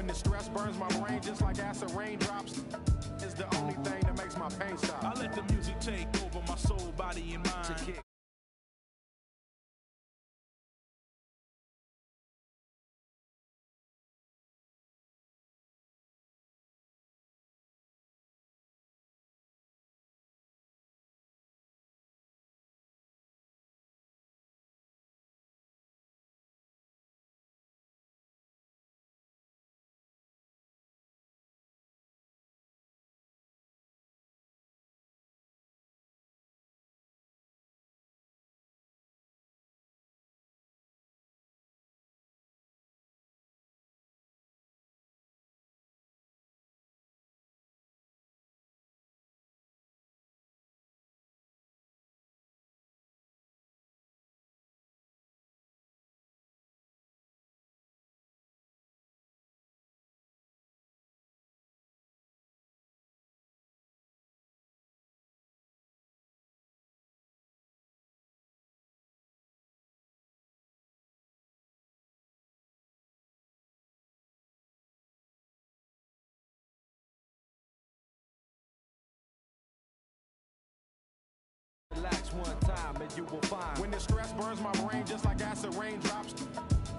the stress burns my brain just like acid raindrops, it's the only thing that makes my pain stop. I let the music take over my soul, body, and mind. To kick. Relax one time and you will find. When the stress burns my brain just like acid raindrops,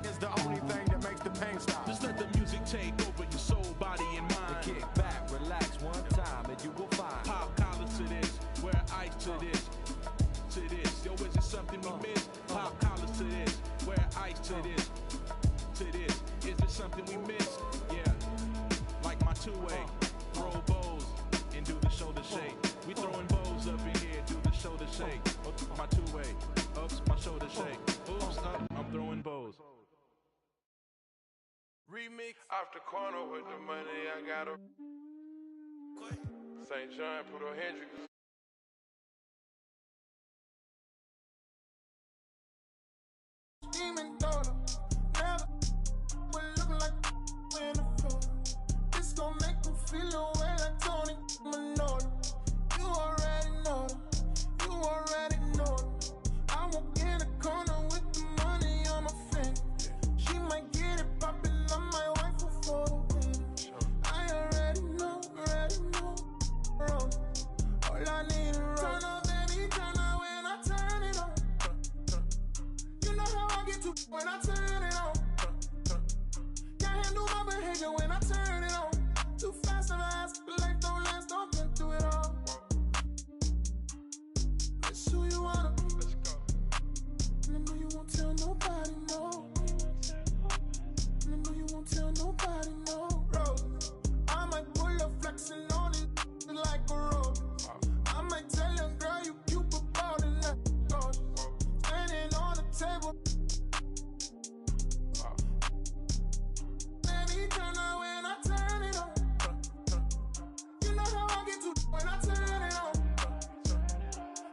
it's the only thing that makes the pain stop. Just let the music take over your soul, body, and mind. To kick back, relax one time and you will find. Pop collars to this, wear ice to this, to this. Yo, is it something we miss? Pop collars to this, wear ice to this, to this. Is it something we miss? Yeah, like my two-way, throw bows and do the shoulder shake. We throwing bows up in here, do the shoulder shake. Oops, my two-way, oops, my shoulder shake. Oops, up, I'm throwing bows. Remix. Off the corner with the money, I got a St. John, put on Hendrix. Demon daughter, never will look like in a photo. This gon' make them feel away like Tony Manolo. You already know them, you already know them. I walk in the corner with the money on my finger. She might get it poppin', I might wife her for the win. I already know, bro. All I need is turn up, baby, turn up when I turn it on. You know how I get to when I turn it on. Can't handle my behavior when I turn it on. Too fast and fast, life don't last, don't get through it all. It's who you wanna be. Let's go. And I know you won't tell nobody, no. And I know you won't tell nobody, no. Rose, I might pull up flexing on it like a road. I might tell you, girl, you cute about it like gorgeous. Standing on the table. Baby, turn on when I turn it on. You know how I get to when I turn it on.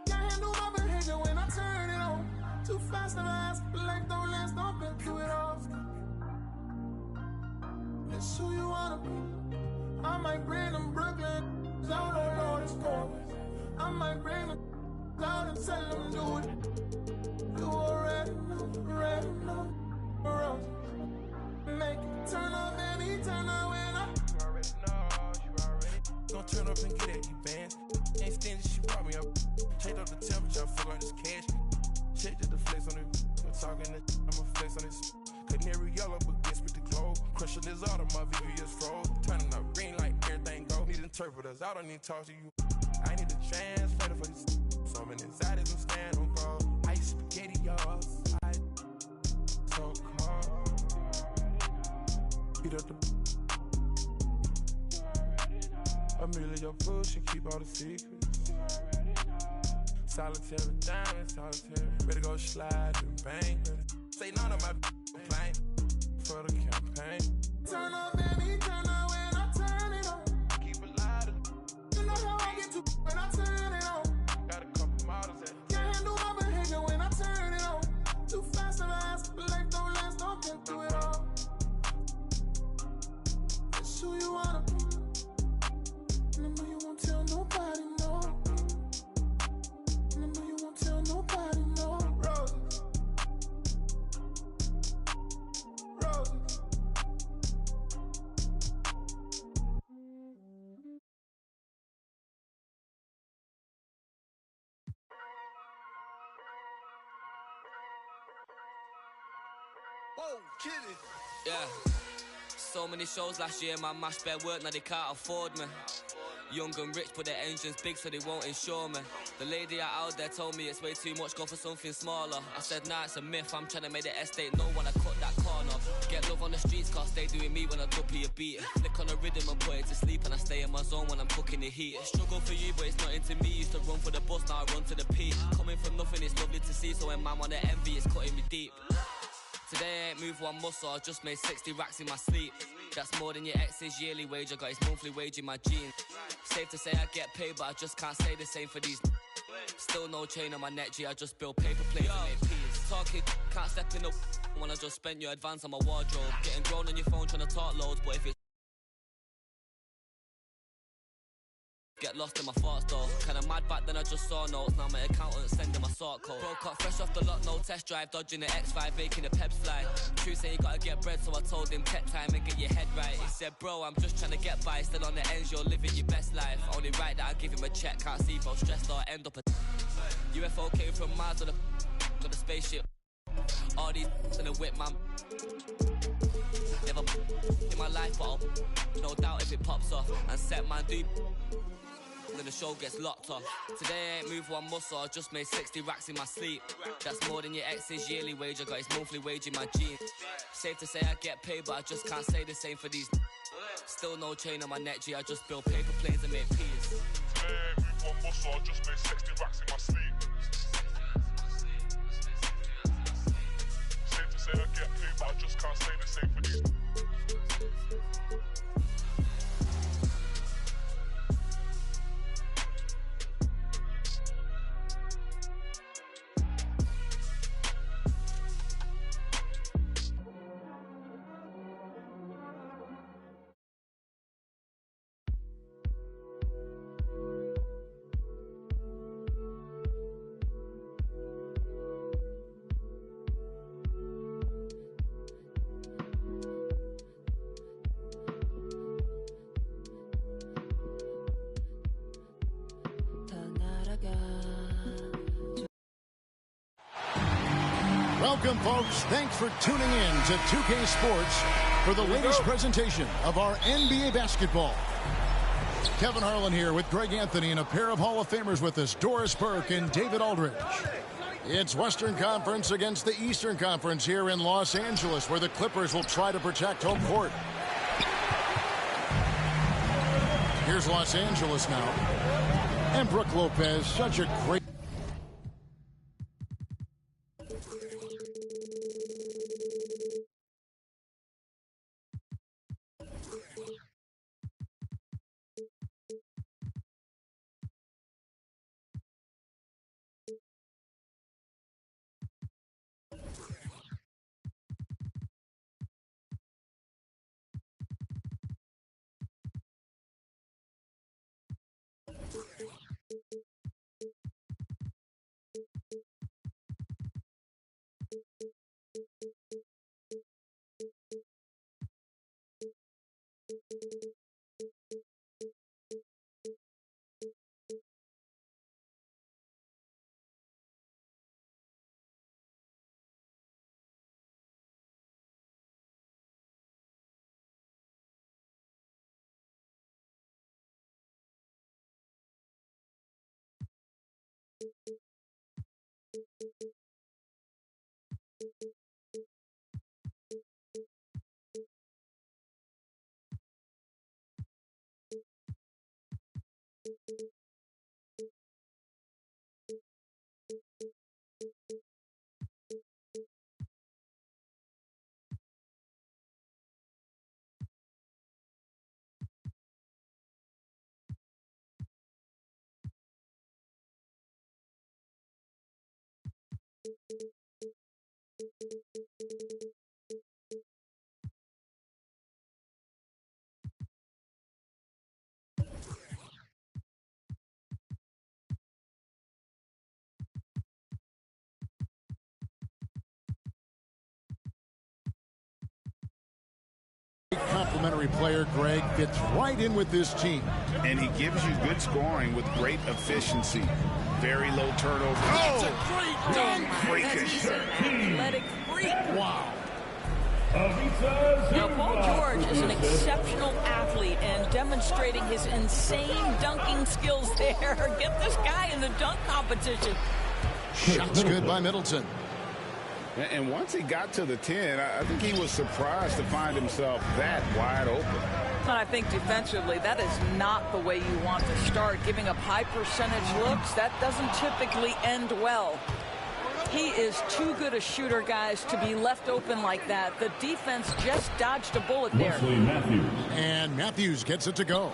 Can't handle my behavior when I turn it on. Too fast and fast, life don't last, don't get through it all. It's who you wanna be. I might bring them Brooklyn out on all this corners. I might bring them out and tell them do it. You already know, Rose. Make it turn up, baby, turn up when I. You already know, you already. Gon' turn up and get at these bands. Ain't stingy, she brought me up. Change up the temperature, I fuck on this cash. Check the flex on it. I'm talking that I'ma flex on this. Canary yellow, but gets with the clothes. Crushing this auto, my VVS froze. Turning up green like everything go. Need interpreters, I don't need to talk to you. I need a translator for this. So many anxieties, I'm stand on call. Ice spaghetti, y'all. So cold. Heat up the. Amelia, your food, she keep all the secrets. Solitary diamond, solitary. Ready to go slide and bang. Say none of my complaint for the campaign. Turn up, baby, turn up when I turn it on. Keep it lighter. You know how I get to when I turn it on. Got a couple models at Can't handle my behavior when I turn it on. Too fast and fast, life don't last, don't get through it all. It's who you wanna be. And I know you won't tell nobody, no. And I know you won't tell nobody, no. Roses. Whoa, kidding. Yeah. So many shows last year, man, mashed bare work, now they can't afford me. Young and rich, but their engine's big, so they won't insure me. The lady out there told me it's way too much, go for something smaller. I said, nah, it's a myth, I'm trying to make the estate know when I cut that corner. Get love on the streets, cause they doing me when I duppy a beat. Flick on the rhythm and put it to sleep, and I stay in my zone when I'm cooking the heat. Struggle for you, but it's not into me. Used to run for the bus, now I run to the peak. Coming from nothing, it's lovely to see, so when man wanna envy, it's cutting me deep. Today I ain't moved one muscle, I just made 60 racks in my sleep. That's more than your ex's yearly wage, I got his monthly wage in my jeans. Safe to say I get paid, but I just can't say the same for these. Still no chain on my neck, G, I just build paper plates and make peas. Talking, can't step in up when I just spent your advance on my wardrobe. Getting grown on your phone trying to talk loads, but if it's get lost in my thoughts though. Kinda mad back then I just saw notes. Now my accountant sending my sort code. Broke up fresh off the lot, no test drive. Dodging the X5, making the peps fly. True say you gotta get bread, so I told him pet time and get your head right. He said, bro, I'm just trying to get by. Still on the ends, you're living your best life. Only right that I give him a check. Can't see if I'm stressed or end up a UFO came from Mars on got the spaceship. All these in the whip, man. Never in my life, but I'll no doubt if it pops off. And set man do then the show gets locked off. Today I ain't moved one muscle, I just made 60 racks in my sleep. That's more than your ex's yearly wage, I got his monthly wage in my jeans. Safe to say I get paid, but I just can't say the same for these. Still no chain on my neck, G, I just build paper planes and make peas. Today I ain't moved one muscle, I just made 60 racks in my sleep. Safe to say I get paid, but I just can't say the same for these. Welcome, folks. Thanks for tuning in to 2K Sports for the latest presentation of our NBA basketball. Kevin Harlan here with Greg Anthony and a pair of Hall of Famers with us, Doris Burke and David Aldridge. It's Western Conference against the Eastern Conference here in Los Angeles, where the Clippers will try to protect home court. Here's Los Angeles now. And Brooke Lopez, such a great... Complimentary player. Greg fits right in with this team. And he gives you good scoring with great efficiency. Very low turnover. That's a great dunk. Freakish. Athletic freak. Wow. Now, Paul George is an exceptional athlete and demonstrating his insane dunking skills there. Get this guy in the dunk competition. Shots good by Middleton. And once he got to the 10, I think he was surprised to find himself that wide open. But I think defensively, that is not the way you want to start. Giving up high percentage looks, that doesn't typically end well. He is too good a shooter, guys, to be left open like that. The defense just dodged a bullet there. And Matthews gets it to go.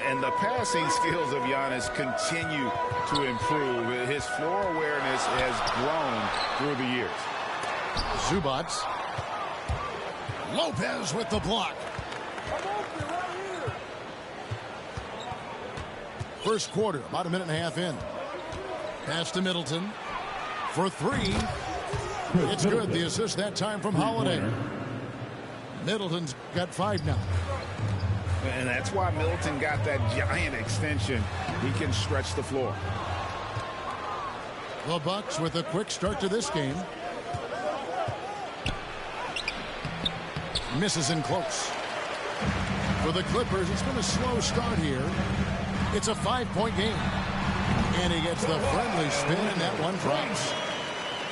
And the passing skills of Giannis continue to improve. His floor awareness has grown through the years. Zubac. Lopez with the block. First quarter, about a minute and a half in. Pass to Middleton. For three. It's good. The assist that time from Holiday. Middleton's got 5 now. And that's why Middleton got that giant extension. He can stretch the floor. The Bucks with a quick start to this game. Misses in close. For the Clippers, it's been a slow start here. It's a 5-point game. And he gets the friendly spin, and that one drops.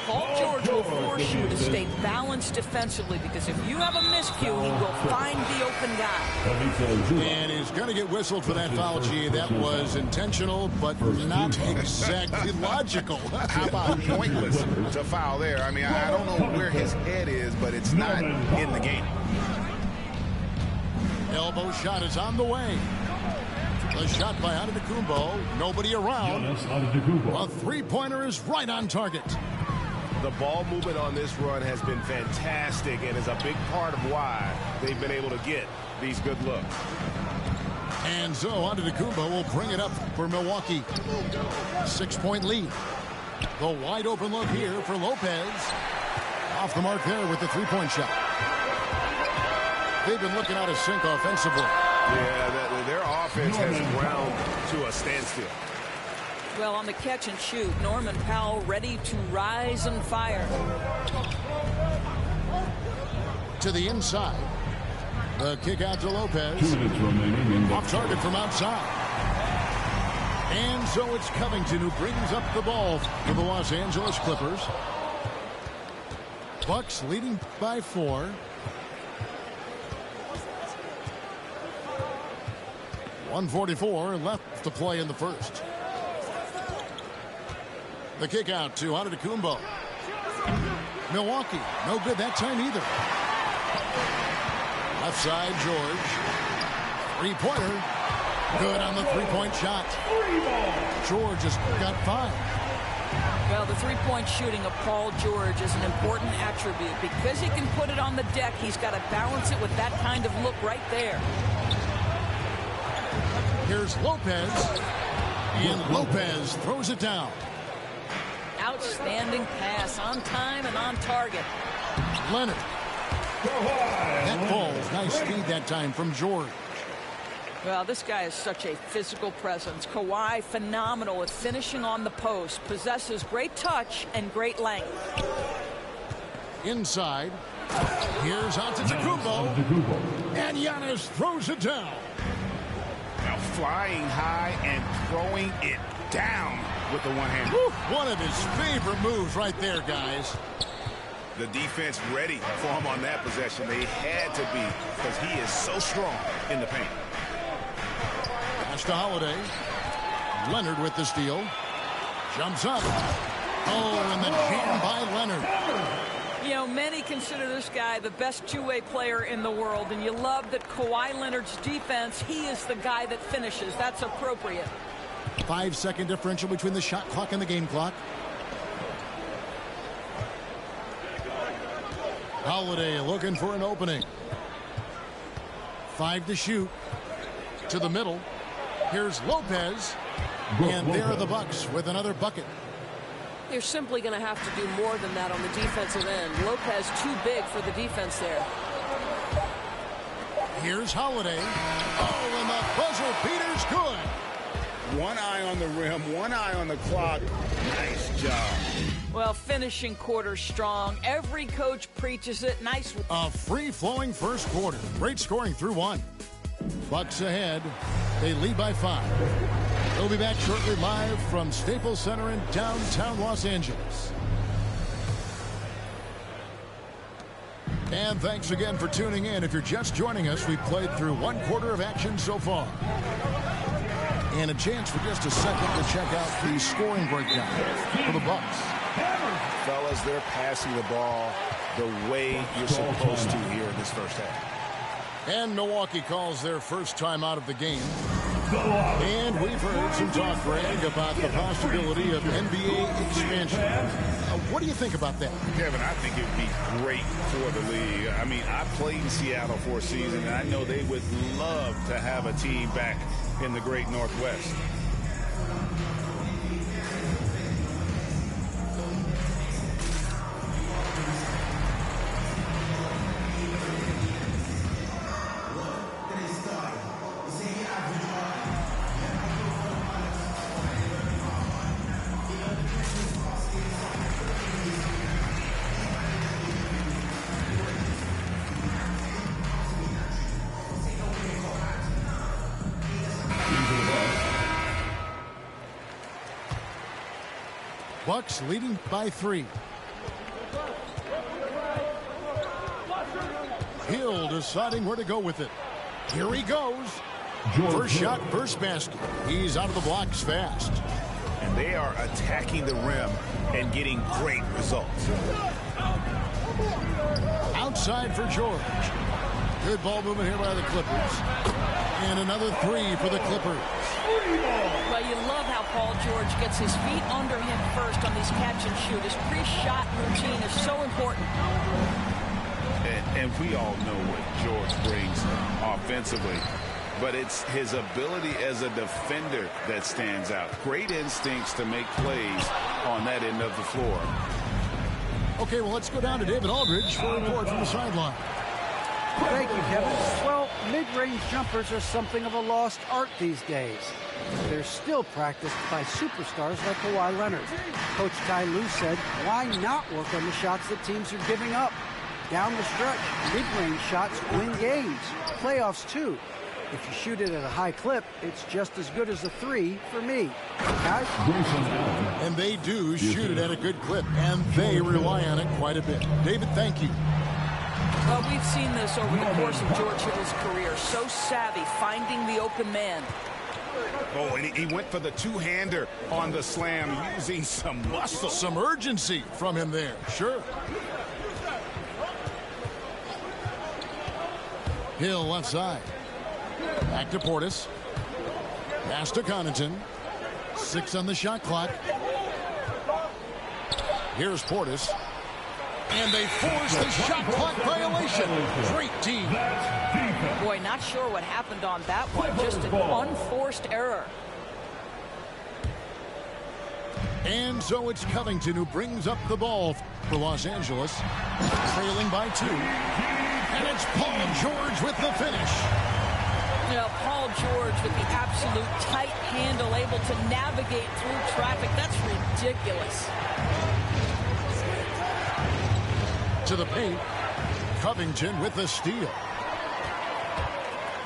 Paul George will force you to stay balanced defensively, because if you have a miscue, he will find the open guy. And he's going to get whistled for that foul, G. That was intentional, but not exactly logical. How about pointless to foul there? I mean, I don't know where his head is, but it's not in the game. Elbow shot is on the way. The shot by Antetokounmpo. Nobody around. A three-pointer is right on target. The ball movement on this run has been fantastic and is a big part of why they've been able to get these good looks. And so Antetokounmpo will bring it up for Milwaukee. 6-point lead. The wide open look here for Lopez. Off the mark there with the three-point shot. They've been looking out of sync offensively. Yeah, their offense has ground to a standstill. Well, on the catch and shoot, Norman Powell ready to rise and fire. To the inside. The kick out to Lopez. Off target from outside. And so it's Covington who brings up the ball for the Los Angeles Clippers. Bucks leading by 4. .144 left to play in the first. The kick out to Antetokounmpo. Milwaukee, no good that time either. Left side, George. Three-pointer. Good on the three-point shot. George has got 5. Well, the three-point shooting of Paul George is an important attribute. Because he can put it on the deck, he's got to balance it with that kind of look right there. Here's Lopez. And Lopez throws it down. Outstanding pass, on time and on target. Leonard. That falls. Nice speed that time from George. Well, this guy is such a physical presence. Kawhi, phenomenal at finishing on the post. Possesses great touch and great length. Inside. Here's Antetokounmpo. And Giannis throws it down. Now flying high and throwing it down with the one-hand. One of his favorite moves right there, guys. The defense ready for him on that possession. They had to be, because he is so strong in the paint. Pass to Holiday. Leonard with the steal. Jumps up. Oh, and the jam by Leonard. You know, many consider this guy the best two-way player in the world, and you love that Kawhi Leonard's defense, he is the guy that finishes. That's appropriate. 5-second differential between the shot clock and the game clock. Holiday looking for an opening. 5 to shoot. To the middle. Here's Lopez. And there are the Bucks with another bucket. They're simply going to have to do more than that on the defensive end. Lopez too big for the defense there. Here's Holiday. Oh, and the buzzer beater's good. One eye on the rim, one eye on the clock. Nice job. Well, finishing quarter strong. Every coach preaches it. Nice. A free-flowing first quarter. Great scoring through one. Bucks ahead. They lead by 5. We'll be back shortly live from Staples Center in downtown Los Angeles. And thanks again for tuning in. If you're just joining us, we've played through one quarter of action so far. And a chance for just a second to check out the scoring breakdown for the Bucks. Fellas, they're passing the ball the way you're supposed to here in this first half. And Milwaukee calls their first time out of the game. And we've heard some talk, Greg, about the possibility of NBA expansion. What do you think about that? Kevin, I think it would be great for the league. I mean, I played in Seattle for a season, and I know they would love to have a team back in the great Northwest. Bucks leading by 3. Hill deciding where to go with it. Here he goes. First shot, first basket. He's out of the blocks fast. And they are attacking the rim and getting great results. Outside for George. Good ball movement here by the Clippers. And another 3 for the Clippers. Well, you love how Paul George gets his feet under him first on these catch and shoot. His pre-shot routine is so important. And we all know what George brings offensively, but it's his ability as a defender that stands out. Great instincts to make plays on that end of the floor. Okay, well, let's go down to David Aldridge for a report from the sideline. Thank you, Kevin. Well, mid-range jumpers are something of a lost art these days. They're still practiced by superstars like Kawhi Leonard. Coach Ty Lue said, why not work on the shots that teams are giving up? Down the stretch, mid-range shots win games. Playoffs, too. If you shoot it at a high clip, it's just as good as a 3 for me. Guys? And they do shoot it at a good clip, and they rely on it quite a bit. David, thank you. Well, we've seen this over the course of George Hittle's career. So savvy, finding the open man. Oh, and he went for the two-hander on the slam, using some muscle. Some urgency from him there, sure. Hill left side. Back to Portis. Pass to Connaughton. 6 on the shot clock. Here's Portis. And they force the shot clock violation. Great team. Boy, not sure what happened on that one. Just an unforced error. And so it's Covington who brings up the ball for Los Angeles. Trailing by 2. And it's Paul George with the finish. You know, Paul George with the absolute tight handle, able to navigate through traffic. That's ridiculous. To the paint. Covington with the steal.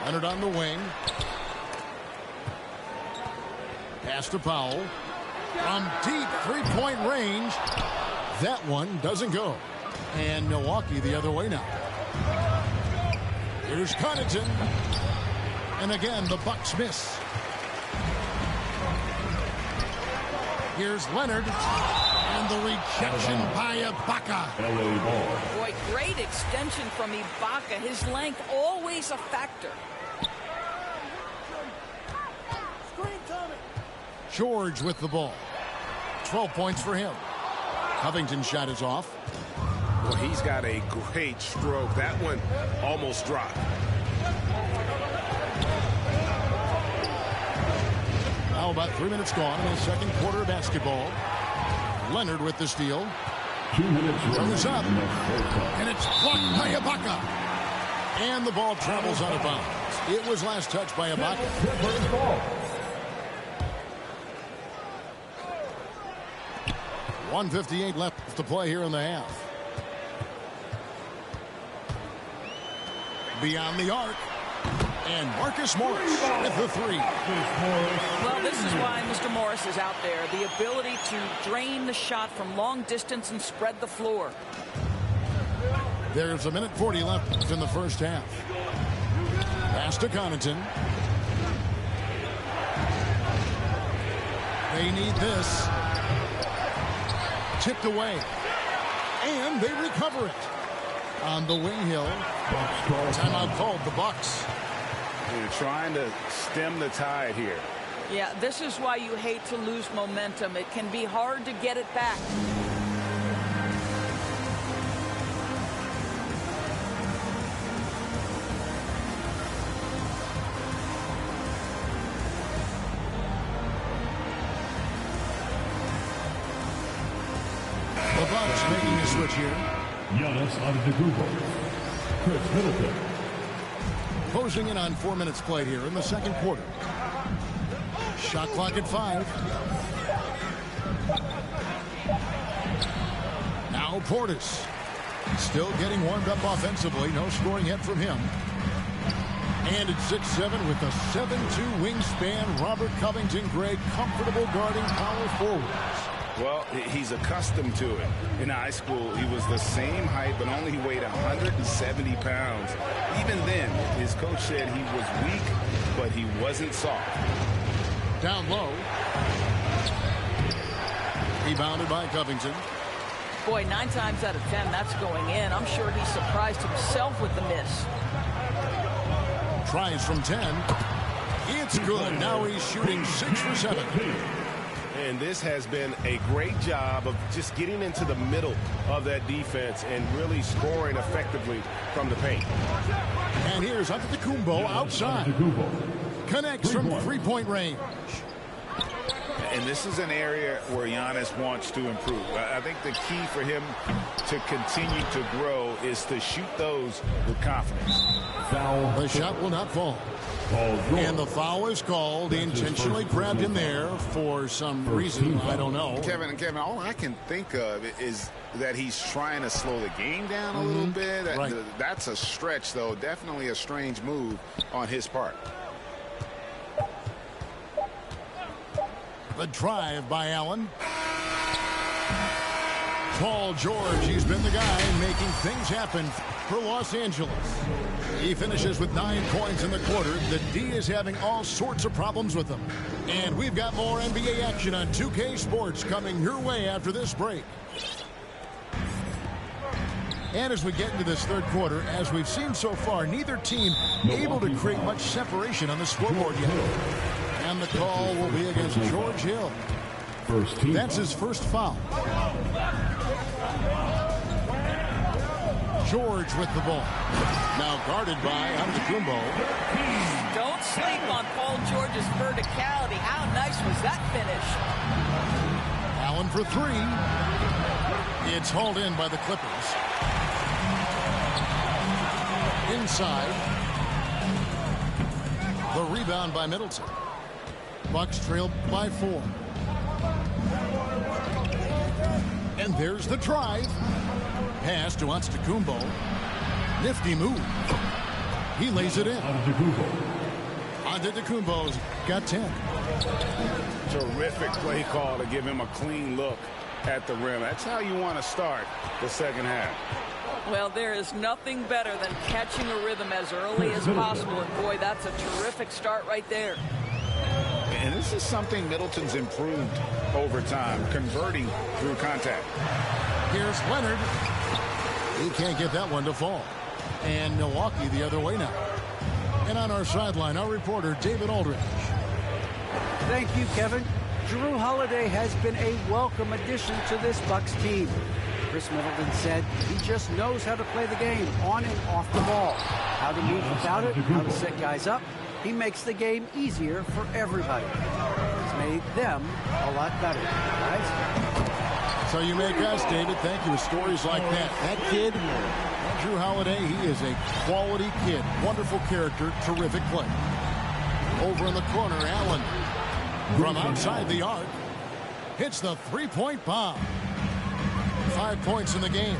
Leonard on the wing. Pass to Powell. From deep three-point range. That one doesn't go. And Milwaukee the other way now. Here's Connaughton. And again, the Bucks miss. Here's Leonard. And the rejection by Ibaka. Boy, great extension from Ibaka. His length always a factor. George with the ball. 12 points for him. Covington's shot is off. Well, he's got a great stroke. That one almost dropped. Now about 3 minutes gone in the second quarter of basketball. Leonard with the steal. 2 minutes goes up. And it's blocked by Ibaka. And the ball travels out of bounds. It was last touched by Ibaka. 1:58 left to play here in the half. Beyond the arc. And Marcus Morris with the three. Well, this is why Mr. Morris is out there. The ability to drain the shot from long distance and spread the floor. There's 1:40 left in the first half. Pass to Connaughton. They need this. Tipped away. And they recover it. On the wing hill. Timeout called, the Bucks. They're trying to stem the tide here. Yeah, this is why you hate to lose momentum. It can be hard to get it back. The Bucks making a switch here. Giannis Antetokounmpo. Chris Middleton. Closing in on 4 minutes played here in the second quarter. Shot clock at 5. Now Portis. Still getting warmed up offensively. No scoring yet from him. And it's 6'7" with a 7'2" wingspan. Robert Covington, Greg, comfortable guarding power forwards. Well, he's accustomed to it. In high school, he was the same height, but only he weighed 170 pounds. Even then, his coach said he was weak, but he wasn't soft. Down low. Rebounded by Covington. Boy, 9 times out of 10, that's going in. I'm sure he surprised himself with the miss. Tries from 10. It's good. Now he's shooting 6 for 7. And this has been a great job of just getting into the middle of that defense and really scoring effectively from the paint. And here's Antetokounmpo outside. Connects from three-point range. And this is an area where Giannis wants to improve. I think the key for him to continue to grow is to shoot those with confidence. The shot will not fall. And the foul is called. Intentionally grabbed him there for some reason. I don't know. Kevin, all I can think of is that he's trying to slow the game down a little bit. Right. That's a stretch, though. Definitely a strange move on his part. The drive by Allen. Paul George, he's been the guy making things happen for Los Angeles. He finishes with 9 points in the quarter. The D is having all sorts of problems with him. And we've got more NBA action on 2K Sports coming your way after this break. And as we get into this third quarter, as we've seen so far, neither team able to create much separation on the scoreboard yet. And the call will be against George Hill. That's his first foul. George with the ball. Now guarded by Antetokounmpo. Don't sleep on Paul George's verticality. How nice was that finish? Allen for 3. It's hauled in by the Clippers. Inside. The rebound by Middleton. Bucks trail by 4. And there's the drive. Pass to Antetokounmpo. Nifty move. He lays it in. Antetokounmpo's got 10. Terrific play call to give him a clean look at the rim. That's how you want to start the second half. Well, there is nothing better than catching a rhythm as early as possible. And boy, that's a terrific start right there. And this is something Middleton's improved over time, converting through contact. Here's Leonard. He can't get that one to fall. And Milwaukee the other way now. And on our sideline, our reporter, David Aldridge. Thank you, Kevin. Jrue Holiday has been a welcome addition to this Bucks team. Chris Middleton said he just knows how to play the game on and off the ball. How to move without it, how to set guys up. He makes the game easier for everybody. He's made them a lot better, right? So you make us, David. Thank you. With stories like that. That kid, Jrue Holiday, he is a quality kid. Wonderful character, terrific play. Over in the corner, Allen from outside the arc hits the three-point bomb. 5 points in the game.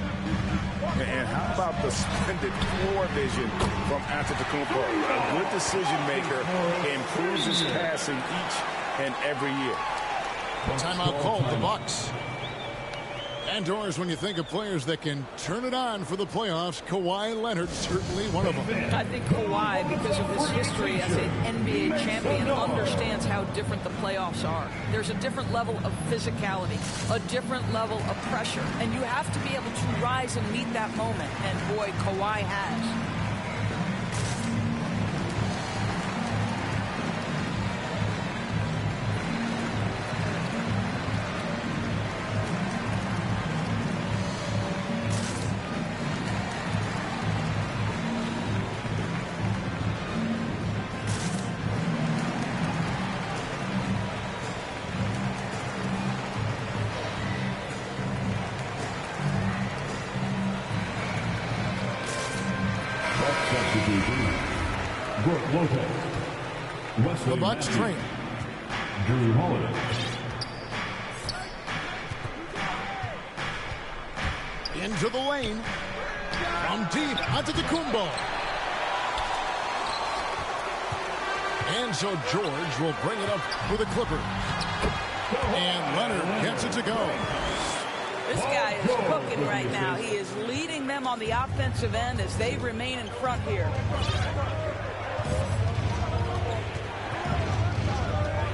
And how about the splendid floor vision from Antetokounmpo? A good decision maker, improves his passing each and every year. Timeout called, the Bucks. And Doris, when you think of players that can turn it on for the playoffs, Kawhi Leonard certainly one of them. I think Kawhi, because of his history as an NBA champion, understands how different the playoffs are. There's a different level of physicality, a different level of pressure, and you have to be able to rise and meet that moment. And boy, Kawhi has. The Bucks train. Drew Holiday. Into the lane. From deep, Antetokounmpo. And so George will bring it up for the Clippers. And Leonard gets it to go. This guy is cooking right now. He is leading them on the offensive end as they remain in front here.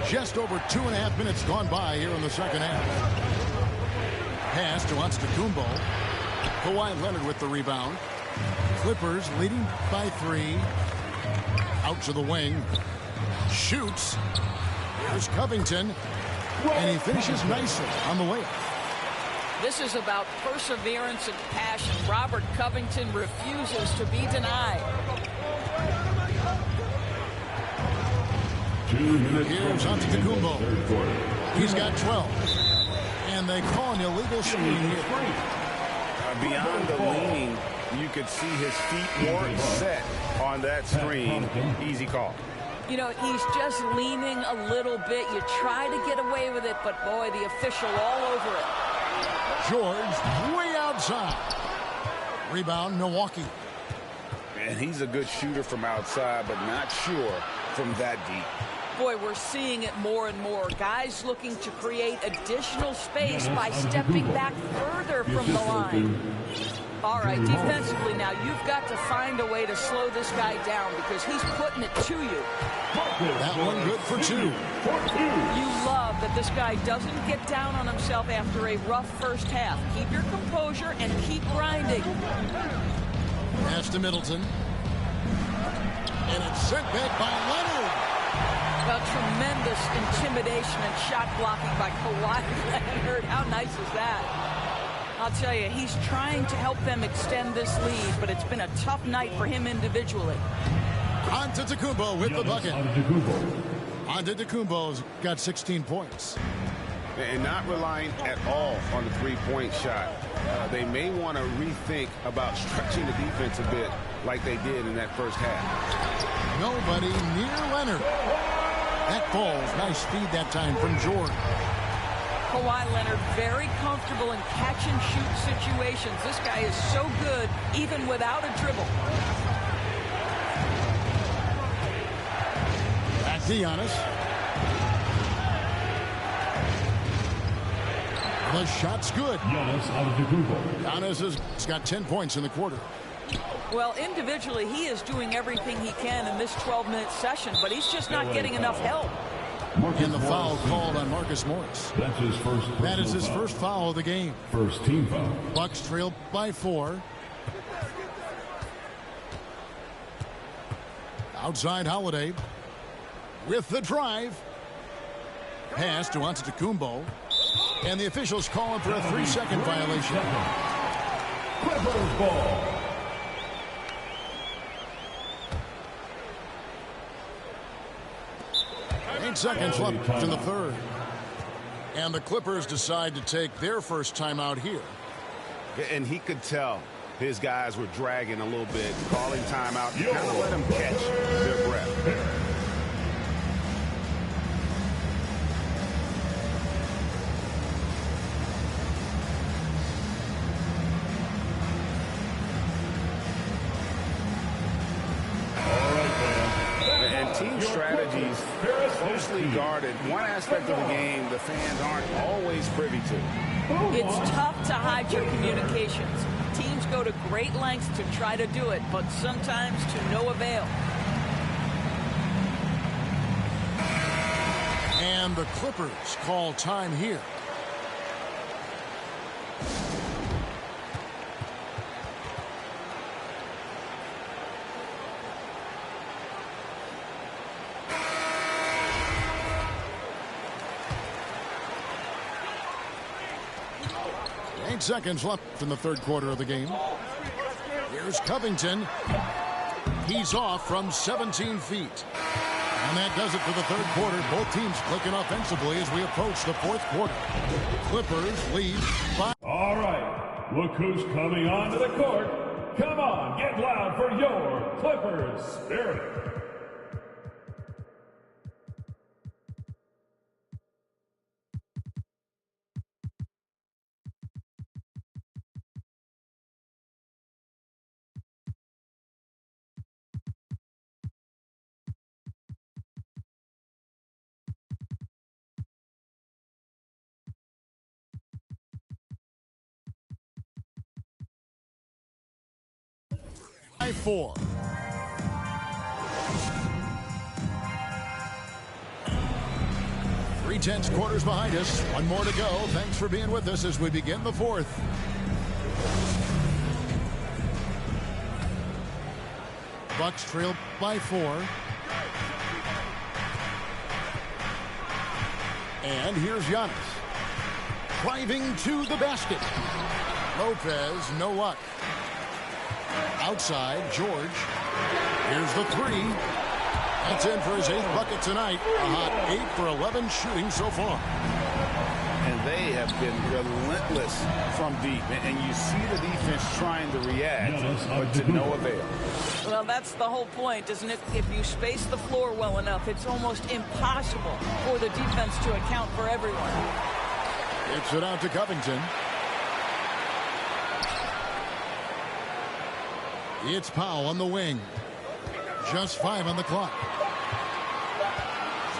Just over 2.5 minutes gone by here in the second half. Pass to Antetokounmpo. Kawhi Leonard with the rebound. Clippers leading by 3. Out to the wing. Shoots. Here's Covington. And he finishes nicely on the layup. This is about perseverance and passion. Robert Covington refuses to be denied. Here's Antetokounmpo. He's got 12. And they call an illegal screen here. Beyond the leaning, you could see his feet weren't set on that screen. Easy call. You know, he's just leaning a little bit. You try to get away with it, but boy, the official all over it. George way outside. Rebound, Milwaukee. And he's a good shooter from outside, but not sure from that deep. Boy, we're seeing it more and more. Guys looking to create additional space by stepping back further from the line. All right, defensively now, you've got to find a way to slow this guy down because he's putting it to you. That one good for 2. You love that this guy doesn't get down on himself after a rough first half. Keep your composure and keep grinding. Pass to Middleton. And it's sent back by Leonard. Well, tremendous intimidation and shot blocking by Kawhi Leonard. How nice is that? I'll tell you, he's trying to help them extend this lead, but it's been a tough night for him individually. Antetokounmpo with the bucket. Antetokounmpo's got 16 points. And not relying at all on the three-point shot. They may want to rethink about stretching the defense a bit like they did in that first half. Nobody near Leonard. That ball's nice feed that time from George. Kawhi Leonard very comfortable in catch-and-shoot situations. This guy is so good even without a dribble. Back to Giannis. The shot's good. Giannis has got 10 points in the quarter. Well, individually, he is doing everything he can in this 12-minute session, but he's just not getting enough help. And the foul called on Marcus Morris. That's his first. That is his first foul of the game. First team foul. Bucks trail by 4. Outside Holiday with the drive. Pass to Antetokounmpo. And the officials calling for a 3-second violation. Clippers ball. Seconds left in the third. And the Clippers decide to take their first timeout here. And he could tell his guys were dragging a little bit, calling timeout, kind of let them catch their breath. strategies closely guarded. One aspect of the game the fans aren't always privy to. It's tough to hide your communications. Teams go to great lengths to try to do it, but sometimes to no avail. And the Clippers call time here. Seconds left in the third quarter of the game. Here's Covington. He's off from 17 feet. And that does it for the third quarter. Both teams clicking offensively as we approach the fourth quarter. Clippers lead by... All right, look who's coming onto the court. Come on, get loud for your Clippers Spirit. By 4. Three-tenths quarters behind us. One more to go. Thanks for being with us as we begin the fourth. Bucks trail by 4. And here's Giannis. Driving to the basket. Lopez, no luck. Outside, George. Here's the 3. That's in for his 8th bucket tonight. A hot 8 for 11 shooting so far. And they have been relentless from deep. And you see the defense trying to react, but to no avail. Well, that's the whole point, isn't it? If you space the floor well enough, it's almost impossible for the defense to account for everyone. It's it out to Covington. It's Powell on the wing. Just 5 on the clock.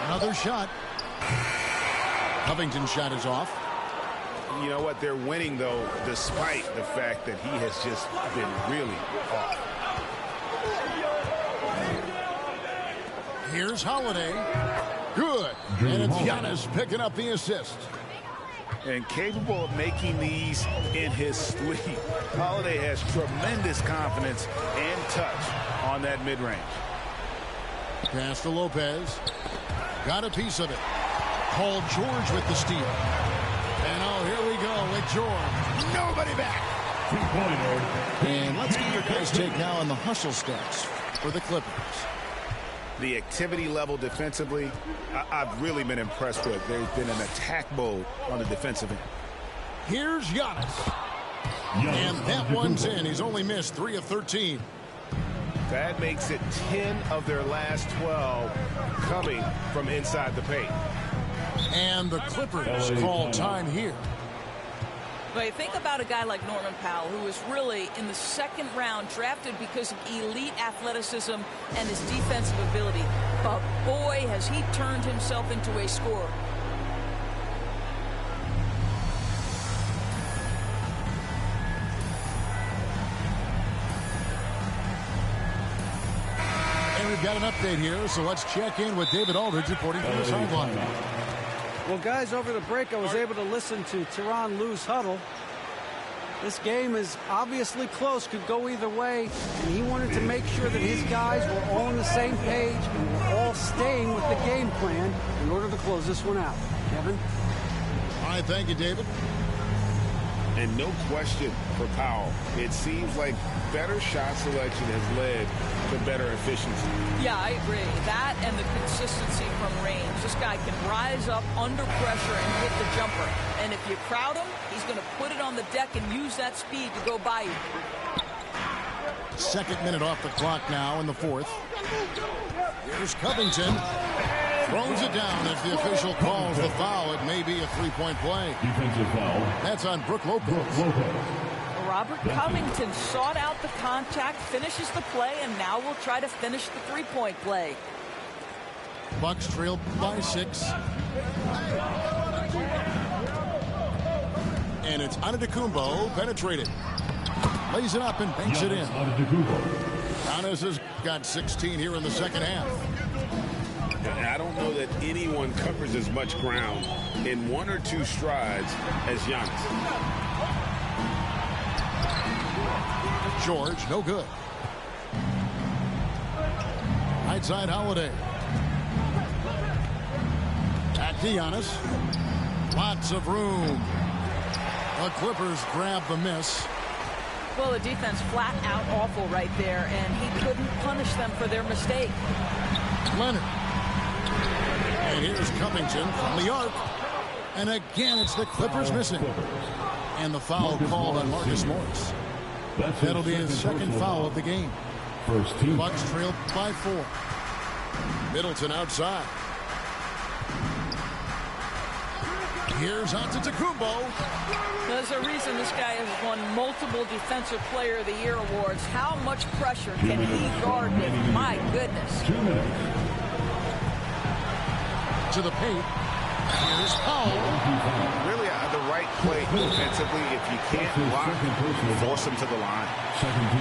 Another shot. Covington's shot is off. You know what? They're winning, though, despite the fact that he has just been really off. Here's Holiday. Good. And it's Giannis picking up the assist. And capable of making these in his sleep. Holiday has tremendous confidence and touch on that mid-range. Pass to Lopez. Got a piece of it. Paul George with the steal. And oh, here we go with George. Nobody back. And let's get your guys' take now on the hustle stats for the Clippers. The activity level defensively, I've really been impressed with. There's been an attack mode on the defensive end. Here's Giannis. And that one's in. He's only missed 3 of 13. That makes it 10 of their last 12 coming from inside the paint. And the Clippers call time here. But think about a guy like Norman Powell, who was really in the second round drafted because of elite athleticism and his defensive ability. But boy, has he turned himself into a scorer. And we've got an update here, so let's check in with David Aldridge reporting from the sideline. Well, guys, over the break, I was able to listen to Tyronn Lue's huddle. This game is obviously close, could go either way, and he wanted to make sure that his guys were all on the same page and were all staying with the game plan in order to close this one out. Kevin? All right, thank you, David. And no question for Powell. It seems like better shot selection has led to better efficiency. Yeah, I agree. That and the consistency from range. This guy can rise up under pressure and hit the jumper. And if you crowd him, he's going to put it on the deck and use that speed to go by you. Second minute off the clock now in the fourth. Here's Covington. Throws it down as the official calls the foul. It may be a three-point play. Defensive foul. That's on Brook Lopez. Robert Covington sought out the contact, finishes the play, and now we'll try to finish the three-point play. Bucks trail by 6. And it's Antetokounmpo penetrated. Lays it up and banks it in. Giannis has got 16 here in the second half. I don't know that anyone covers as much ground in 1 or 2 strides as Giannis. George, no good. Right side Holiday. Back to Giannis. Lots of room. The Clippers grab the miss. Well, the defense flat out awful right there, and he couldn't punish them for their mistake. Leonard. And here's Covington from the arc. And again, it's the Clippers missing. And the foul called on Marcus Morris. That'll be his second foul of the game. First team. Bucks trail by 4. Middleton outside. Here's Antetokounmpo. There's a reason this guy has won multiple Defensive Player of the Year awards. How much pressure can he guard with? My goodness. 2 minutes. To the paint. Here's Powell. Really the right play defensively. If you can't block, force them to the line.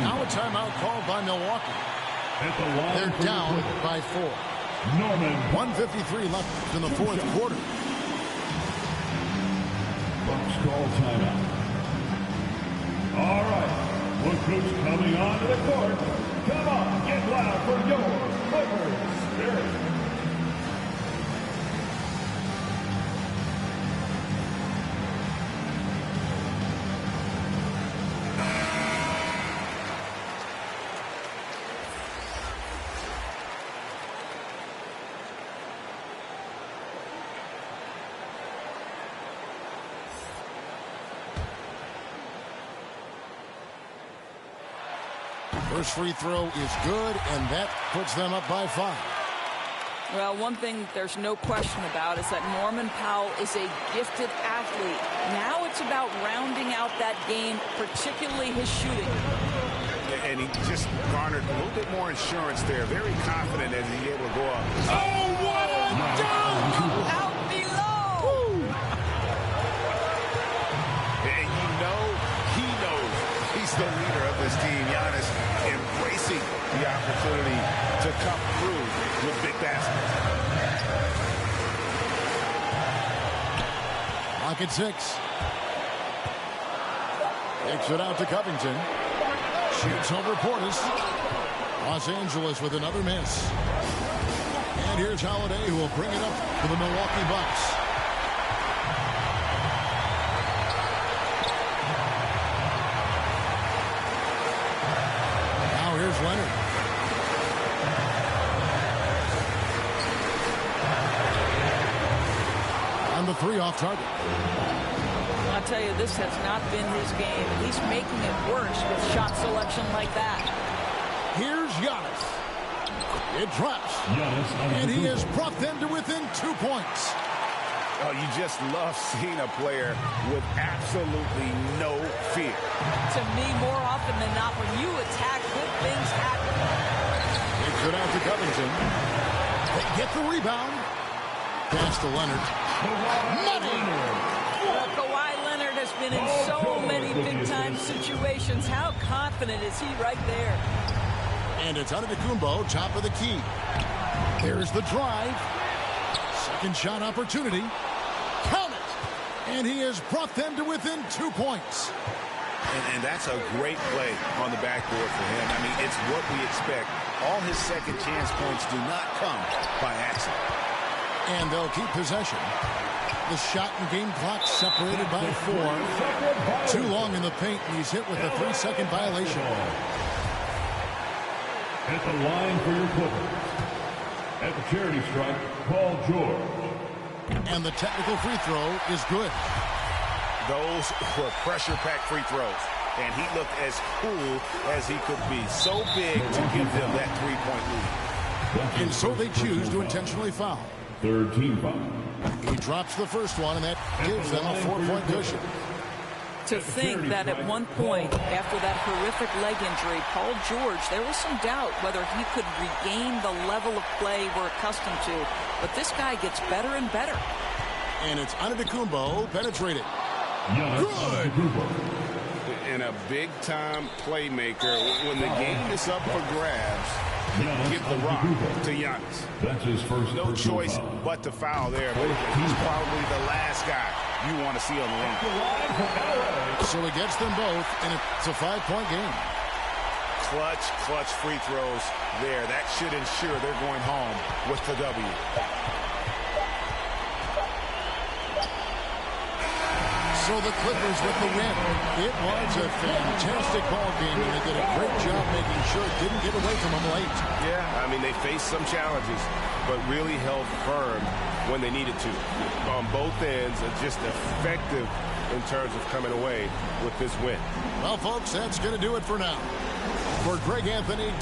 Now a timeout called by Milwaukee. They're down by 4. 1:53 left in the fourth quarter. Bucks call timeout. All right. Look who's coming onto the court. Come on, get loud for your Clippers Spirit. First free throw is good, and that puts them up by 5. Well, one thing there's no question about is that Norman Powell is a gifted athlete. Now it's about rounding out that game, particularly his shooting. And he just garnered a little bit more insurance there. Very confident as he's able to go up. Oh, what a dunk! Out below! And you know, he knows he's the leader of this team. Giannis embracing the opportunity to come through with big baskets. Lock at 6. Takes it out to Covington. Shoots over Portis. Los Angeles with another miss. And here's Holiday, who will bring it up for the Milwaukee Bucks. Now here's Leonard. And the 3 off target. I'll tell you, this has not been his game. He's making it worse with shot selection like that. Here's Giannis. It drops. And he has brought them to within 2 points. Oh, you just love seeing a player with absolutely no fear. To me, more often than not, when you attack, good things happen. Takes it out to Covington. They get the rebound. Pass to Leonard. Money! Well, Kawhi Leonard has been in so many big-time situations. How confident is he right there? And it's Antetokounmpo, top of the key. There's the drive. Second shot opportunity. Count it! And he has brought them to within 2 points. And that's a great play on the backboard for him. I mean, it's what we expect. All his second chance points do not come by accident. And they'll keep possession. The shot and game clock separated by 4. Too long in the paint, and he's hit with a 3-second violation. At the line for your Clippers. At the charity stripe, Paul George. And the technical free throw is good. Those were pressure-packed free throws. And he looked as cool as he could be. So big to give them that 3-point lead. And so they choose to intentionally foul. Third team foul. He drops the first one, and that gives them a 4-point cushion. To think that at one point, after that horrific leg injury, Paul George, there was some doubt whether he could regain the level of play we're accustomed to. But this guy gets better and better. And it's Antetokounmpo penetrated. Good. And a big-time playmaker. When the game is up for grabs, give the rock to Giannis. That's his first. No choice but to foul there, but he's probably the last guy you want to see on the line. So he gets them both, and it's a 5-point game. Clutch free throws there. That should ensure they're going home with the W. So the Clippers with the win. It was a fantastic ball game, and they did a great job making sure it didn't get away from them late. Yeah, I mean, they faced some challenges, but really held firm when they needed to. On both ends, just effective in terms of coming away with this win. Well, folks, that's going to do it for now. For Greg Anthony...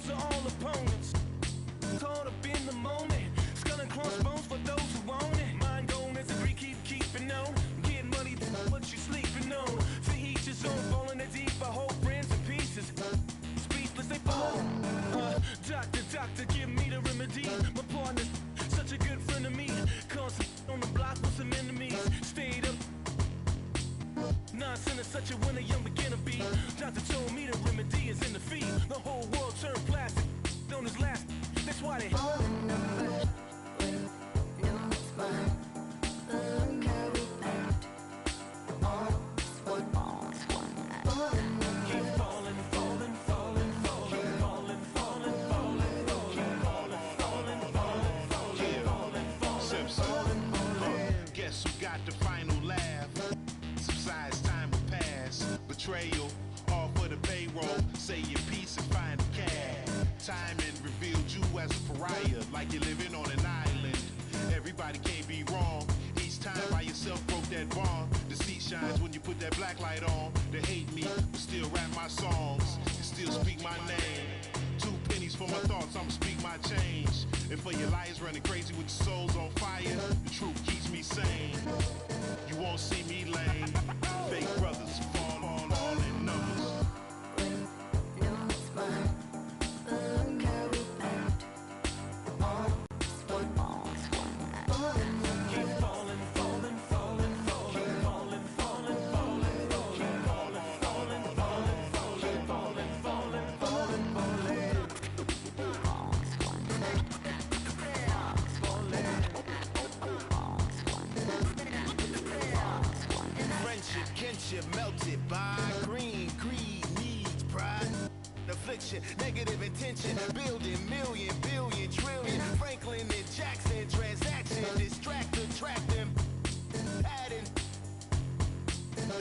To all opponents, caught up in the moment, skull and crossbones for those who want it. Mind going as a Greek, keeping on, getting money, what you sleeping on. To each his own, falling in deep, I hold friends in pieces. Speechless, they fall. Doctor, give me the remedy. My partner's such a good friend of me. Constant on the block with some enemies. Stayed up. Nonsense is such a winner, young beginner be. Doctor told me the remedy is in the fee. The whole world turned plastic. On his last, that's why they falling numbers. Guess who got the final laugh? Subsides, time will pass. Betrayal, all for the payroll. Say your piece and find a cab. Timing revealed you as a pariah, like you're living on an island. Everybody can't be wrong. Each time by yourself broke that bond. The seat shines when you put that black light on. They hate me, but still rap my songs and still speak my name. 2 pennies for my thoughts, I'ma speak my change. And for your liars running crazy with your souls on fire, the truth keeps me sane. You won't see me lame. Fake brothers fall in numbers. Melted by green, greed, needs, pride, affliction, negative intention, building million, billion, trillion, Franklin and Jackson, transaction, distract, attract them, adding,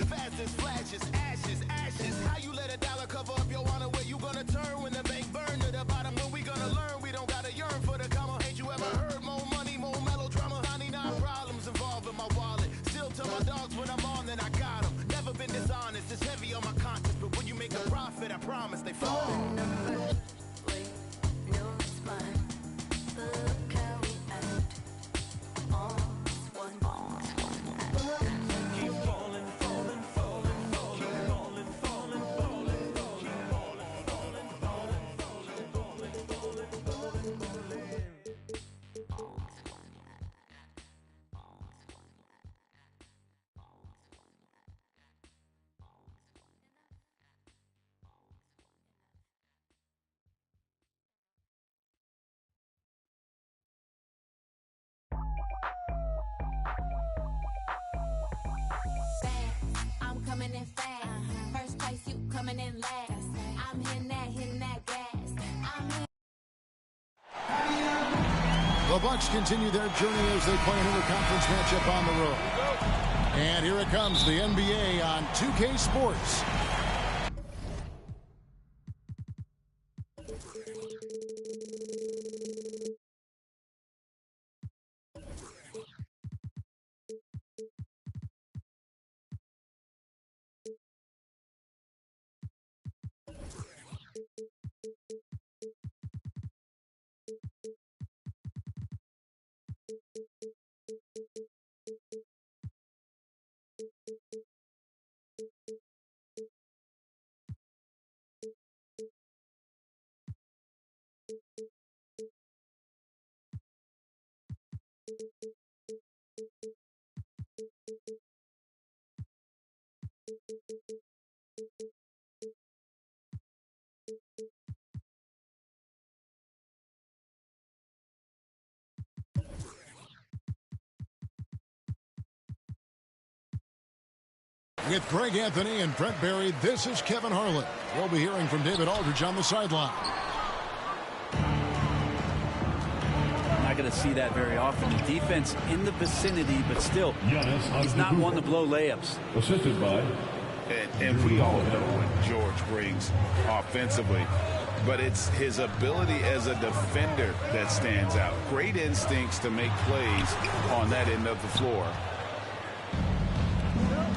fast as flashes, ashes, how you let a dollar cover up your honor, where you gonna turn when the bank burn to the bottom, when we gonna learn, we don't gotta yearn for the comma, ain't you ever heard, more money, more melodrama, 99 problems involved in my wallet, still tell my dogs when I'm on, then I got them. Been dishonest, it's heavy on my conscience, but when you make a profit, I promise they fall. Coming in fast. First place, you coming in last. I'm hitting that gas. The Bucks continue their journey as they play an interconference matchup on the road. And here it comes, the NBA on 2K Sports. With Greg Anthony and Brent Barry, this is Kevin Harlan. We'll be hearing from David Aldridge on the sideline. Not going to see that very often. The defense in the vicinity, but still, he's not one to blow layups. Assisted by... And we all know what George brings offensively, but it's his ability as a defender that stands out. Great instincts to make plays on that end of the floor.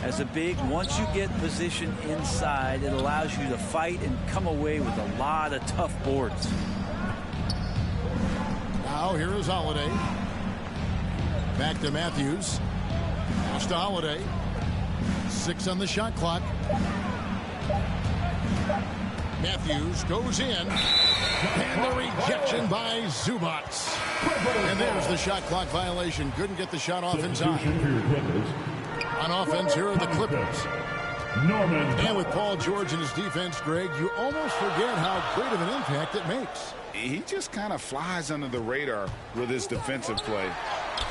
As a big, once you get position inside, it allows you to fight and come away with a lot of tough boards. Now here is Holiday. Back to Matthews. Pass to Holiday. 6 on the shot clock. Matthews goes in. And the rejection by Zubats. And there's the shot clock violation. Couldn't get the shot off in time. On offense, here are the Clippers. And with Paul George in his defense, Greg, you almost forget how great of an impact it makes. He just kind of flies under the radar with his defensive play.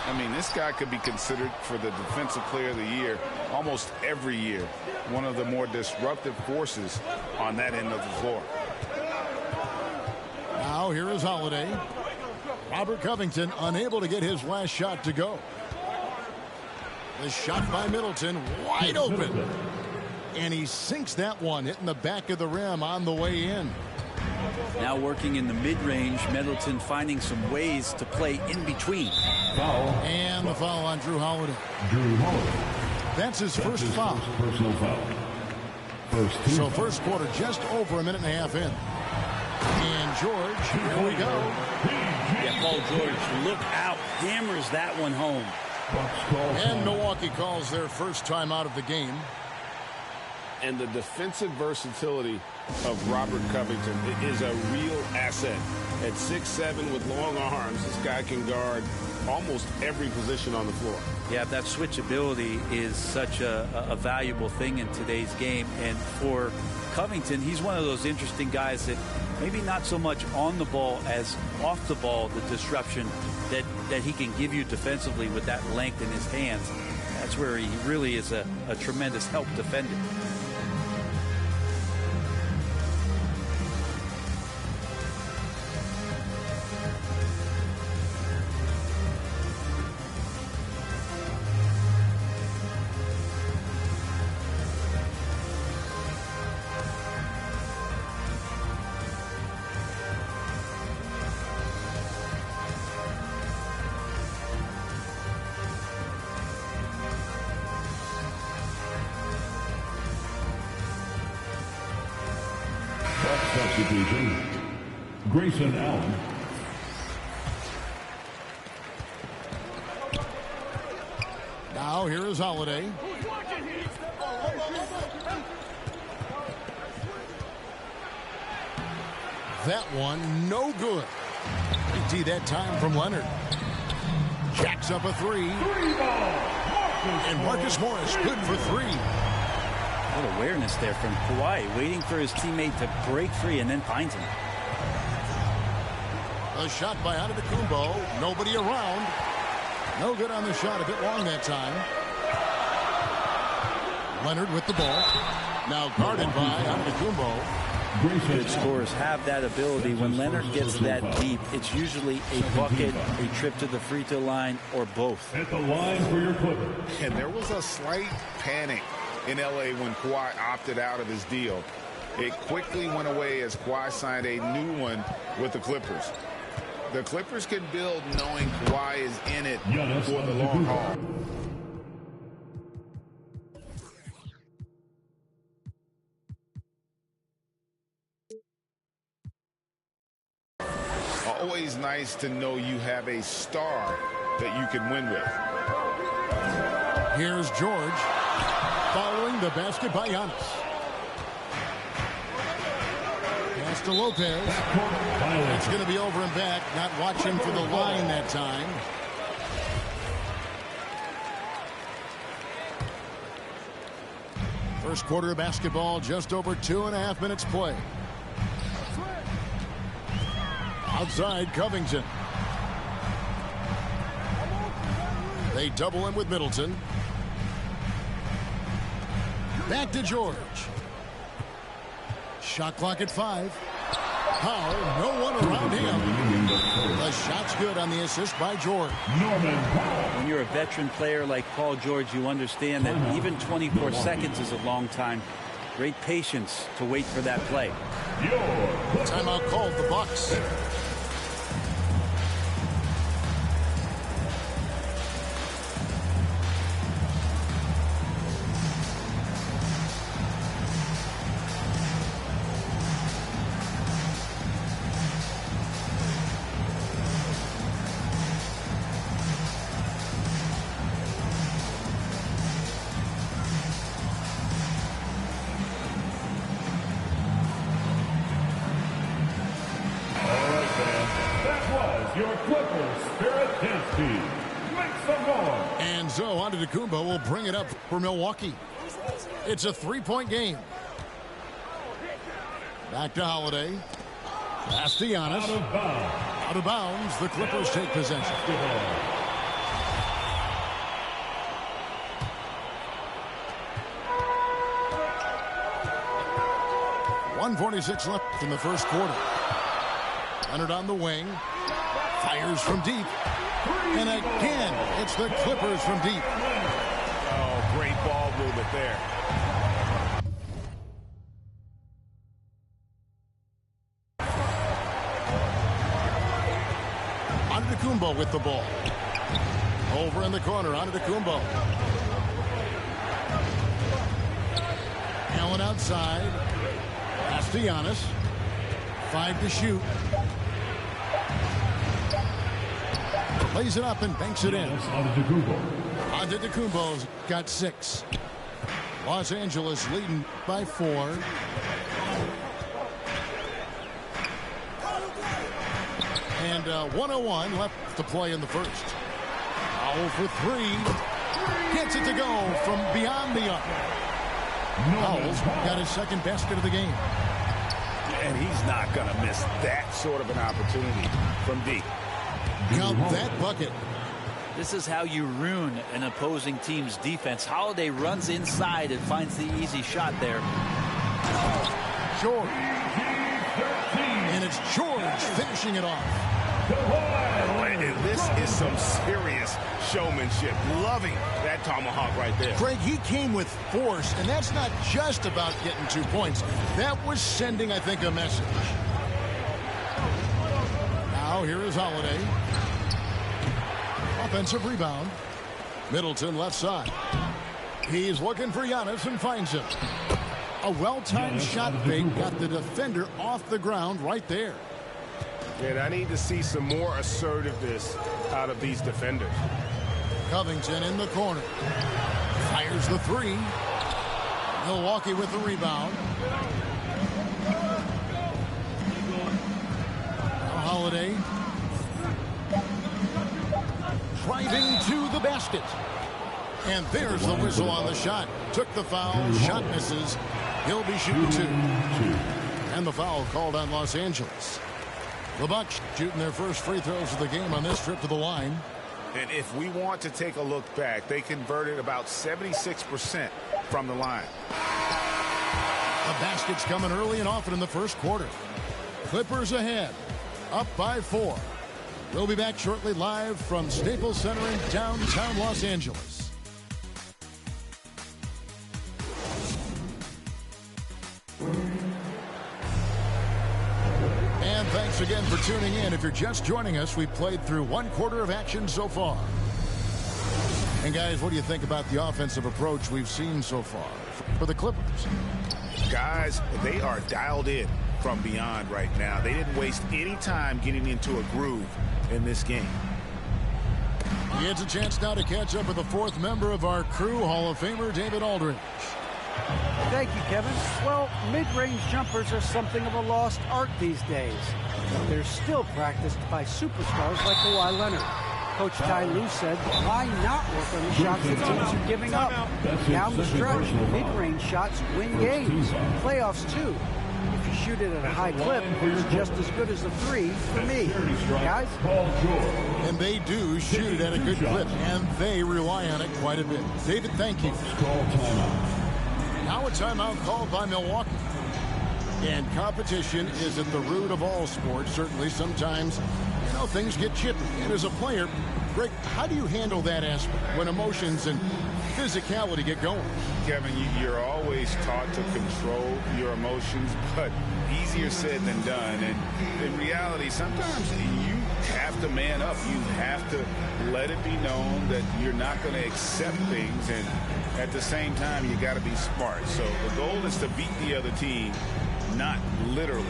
I mean, this guy could be considered for the Defensive Player of the Year almost every year. One of the more disruptive forces on that end of the floor. Now here is Holiday. Robert Covington unable to get his last shot to go. The shot by Middleton, wide open. And he sinks that one, hitting the back of the rim on the way in. Now working in the mid-range, Middleton finding some ways to play in between. Foul. And the foul on Drew Holiday. Drew Holiday. That's his first foul. Personal foul. So first quarter just over a minute and a half in. And George, here we go. Yeah, Paul George, look out, hammers that one home. And Milwaukee calls their first time out of the game. And the defensive versatility of Robert Covington is a real asset. At 6'7" with long arms, this guy can guard almost every position on the floor. Yeah, that switchability is such a valuable thing in today's game. And for Covington, he's one of those interesting guys that maybe not so much on the ball as off the ball, the disruption that he can give you defensively with that length in his hands. That's where he really is a tremendous help defender. Substitution. Grayson Allen. Now here is Holiday. That one no good. ET that time from Leonard. Jacks up a three. And Marcus Morris good for three. What awareness there from Kawhi, waiting for his teammate to break free and then finds him. A shot by Antetokounmpo. Nobody around. No good on the shot. A bit long that time. Leonard with the ball. Now guarded by Antetokounmpo. Good scorers have that ability. When Leonard gets that deep, it's usually a bucket, a trip to the free throw line, or both. At the line for your Clippers. And there was a slight panic in L.A. when Kawhi opted out of his deal. It quickly went away as Kawhi signed a new one with the Clippers. The Clippers can build knowing Kawhi is in it for the long haul. Always nice to know you have a star that you can win with. Here's George. Following the basket by Giannis. Pass to Lopez. It's going to be over and back. Not watching for the line that time. First quarter of basketball, just over 2.5 minutes play. Outside, Covington. They double him with Middleton. Back to George. Shot clock at 5. Powell, no one around him. The shot's good on the assist by George. When you're a veteran player like Paul George, you understand that even 24 seconds is a long time. Great patience to wait for that play. Timeout called the Bucks. Antetokounmpo will bring it up for Milwaukee. It's a 3-point game. Back to Holiday. Pass to Giannis. Out of bounds. The Clippers take possession. 1:46 left in the first quarter. Leonard on the wing. Fires from deep. And again, it's the Clippers from deep. Oh, great ball movement there. Antetokounmpo with the ball. Over in the corner, Antetokounmpo. Allen outside. Pass to Giannis. 5 to shoot. Lays it up and banks it in. Antetokounmpo's got 6. Los Angeles leading by 4. And 1:01 left to play in the first. Powell for 3. Gets it to go from beyond the arc. Powell's got his second basket of the game. And he's not going to miss that sort of an opportunity from deep. Count that bucket. This is how you ruin an opposing team's defense. Holiday runs inside and finds the easy shot there. George. And it's George finishing it off. And this is some serious showmanship. Loving that tomahawk right there. Craig, he came with force, and that's not just about getting 2 points. That was sending, I think, a message. Now here is Holiday. Offensive rebound. Middleton left side. He's looking for Giannis and finds him. A well-timed shot fake got the defender off the ground right there. And I need to see some more assertiveness out of these defenders. Covington in the corner. Fires the 3. Milwaukee with the rebound. Now Holiday. Driving to the basket. And there's the whistle on the shot. Took the foul. Shot misses. He'll be shooting 2. And the foul called on Los Angeles. The Bucks shooting their first free throws of the game on this trip to the line. And if we want to take a look back, they converted about 76% from the line. The basket's coming early and often in the first quarter. Clippers ahead. Up by 4. We'll be back shortly live from Staples Center in downtown Los Angeles. And thanks again for tuning in. If you're just joining us, we played through 1 quarter of action so far. And guys, what do you think about the offensive approach we've seen so far for the Clippers? Guys, they are dialed in from beyond right now. They didn't waste any time getting into a groove in this game. He gets a chance now to catch up with the 4th member of our crew, Hall of Famer David Aldridge. Thank you, Kevin. Well, mid-range jumpers are something of a lost art these days. They're still practiced by superstars like Kawhi Leonard. Coach Ty Lue said, why not work on the shots that teams are giving up? Down the stretch, mid-range shots win games. Playoffs, too. If you shoot it at a high clip, it's just as good as a 3 for me. Guys? And they do shoot it at a good clip, and they rely on it quite a bit. David, thank you. Now a timeout called by Milwaukee. And competition is at the root of all sports. Certainly sometimes, things get chippy. And as a player, Greg, how do you handle that aspect when emotions and physicality get going? Kevin, you're always taught to control your emotions, but easier said than done. And in reality, sometimes you have to man up. You have to let it be known that you're not going to accept things. And at the same time, you got to be smart. So the goal is to beat the other team, not literally.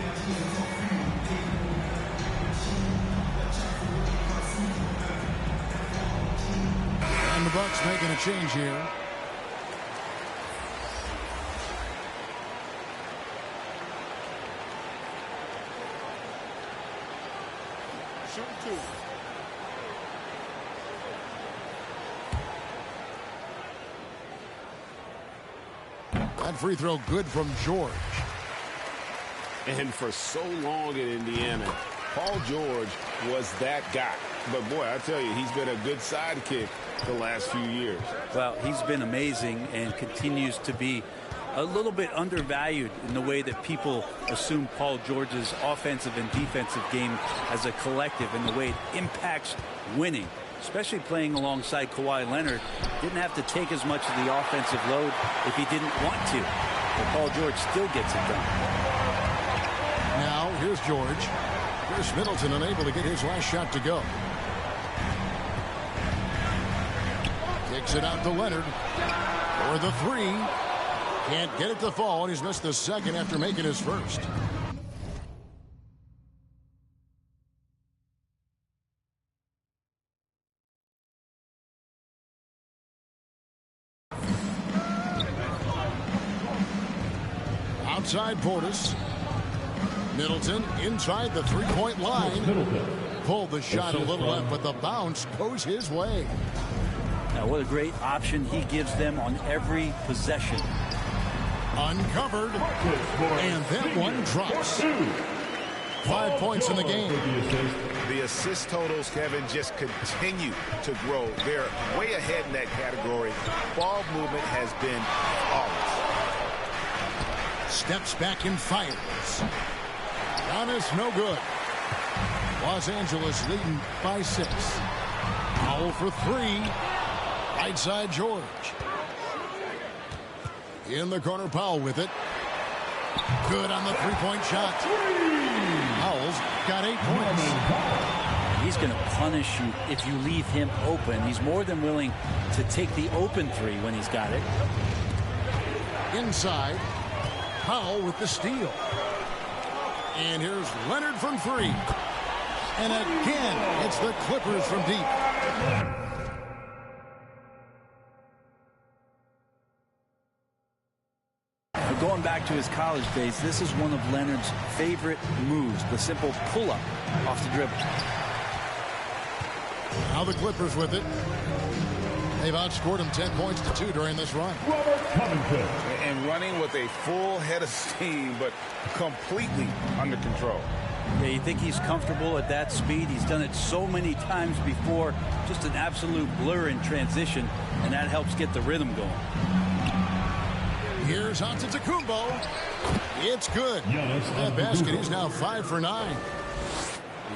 And the Bucks making a change here. Shoot two. That free throw good from George. And for so long in Indiana, Paul George was that guy. But, boy, I tell you, he's been a good sidekick the last few years. Well, he's been amazing and continues to be a little bit undervalued in the way that people assume Paul George's offensive and defensive game as a collective and the way it impacts winning, especially playing alongside Kawhi Leonard. Didn't have to take as much of the offensive load if he didn't want to. But Paul George still gets it done. Now, here's George. Chris Middleton unable to get his last shot to go. Kicks it out to Leonard for the three. Can't get it to fall, and he's missed the second after making his first. Outside Portis. Middleton inside the three-point line. Pulled the shot a little left, but the bounce goes his way. Now, what a great option he gives them on every possession. Uncovered, and that one drops. 5 points in the game. The assist totals, Kevin, just continue to grow. They're way ahead in that category. Ball movement has been flawless. Steps back and fires. Giannis, no good. Los Angeles leading by 6. Powell for 3. Right side, George. In the corner, Powell with it. Good on the three-point shot. Powell's got 8 points. He's going to punish you if you leave him open. He's more than willing to take the open three when he's got it. Inside, Powell with the steal. And here's Leonard from 3. And again, it's the Clippers from deep. Going back to his college days, this is one of Leonard's favorite moves, the simple pull-up off the dribble. Now the Clippers with it. They've outscored him 10 points to 2 during this run. And running with a full head of steam, but completely under control. Yeah, you think he's comfortable at that speed? He's done it so many times before. Just an absolute blur in transition, and that helps get the rhythm going. Here's Antetokounmpo. It's good. That basket, he's now 5 for 9.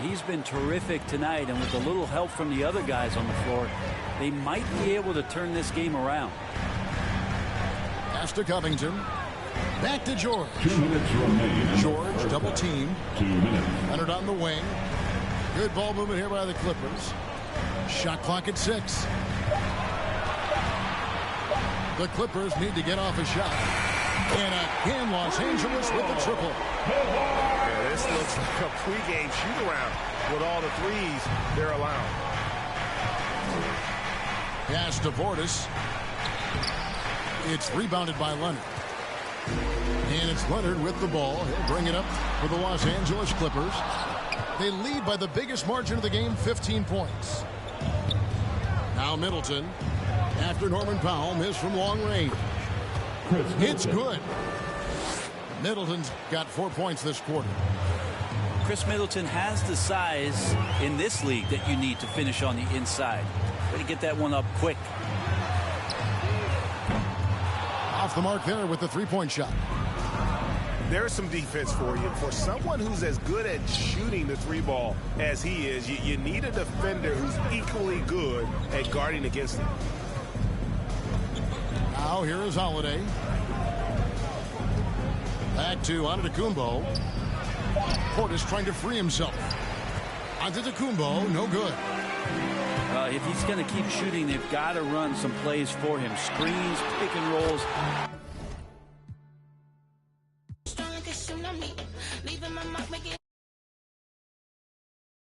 He's been terrific tonight, and with a little help from the other guys on the floor, they might be able to turn this game around. Pass to Covington. Back to George. 2 minutes remaining. George, double team. 2 minutes. Leonard on the wing. Good ball movement here by the Clippers. Shot clock at 6. The Clippers need to get off a shot. And again, Los Angeles with the triple. Yeah, this looks like a pregame shoot-around with all the threes they're allowing. Pass to Portis. It's rebounded by Leonard. And it's Leonard with the ball. He'll bring it up for the Los Angeles Clippers. They lead by the biggest margin of the game, 15 points. Now Middleton. After Norman Powell missed from long range. It's good. Middleton's got 4 points this quarter. Chris Middleton has the size in this league that you need to finish on the inside. Got to get that one up quick. off the mark there with the three-point shot. There's some defense for you. For someone who's as good at shooting the three ball as he is, you need a defender who's equally good at guarding against him. Now here is Holiday. Back to Antetokounmpo. Portis trying to free himself. Antetokounmpo, no good. If he's going to keep shooting, they've got to run some plays for him. Screens, pick and rolls. Leaving my mark, make it